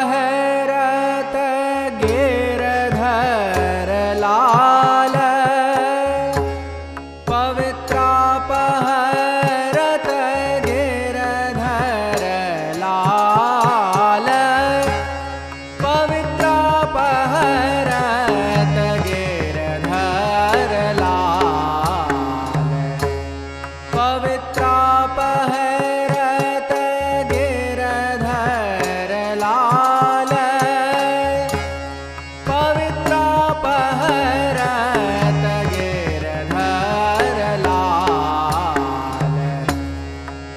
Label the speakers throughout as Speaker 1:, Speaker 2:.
Speaker 1: पवित्रापहरत गिरधर लाल पवित्रापहरत गिरधर लाल पवित्रापहरत गिरधर लाल पवित्रापहरत गिरधर लाल पवित्रापहरत गिरधर लाल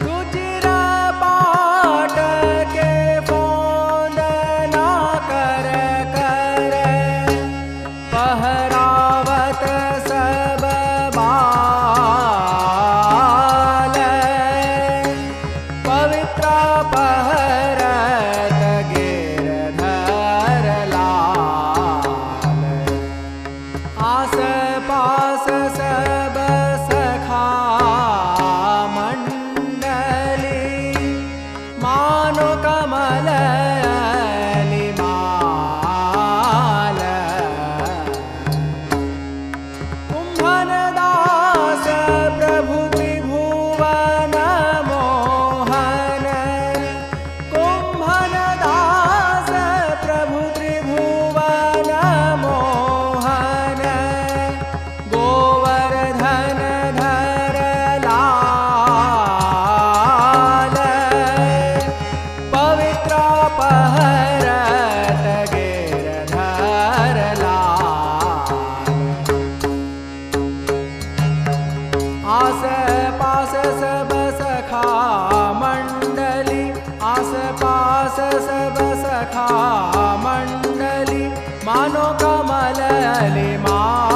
Speaker 1: रुचिर पाट के फोंद ना कर कर पहरावत सब बाल पवित्रापहरत गिरधर लाल आस पास सब सखा मंडली मानो कमल माल कुंभन दास प्रभु त्रिभुवन मोहन कुंभन दास प्रभु त्रिभुवन मोहन गोवर्धन धर लाल पवित्रापहरत गिरधर लाल आस पास सब सखा मंडली आस पास सब सखा मंडली मानो कमल माल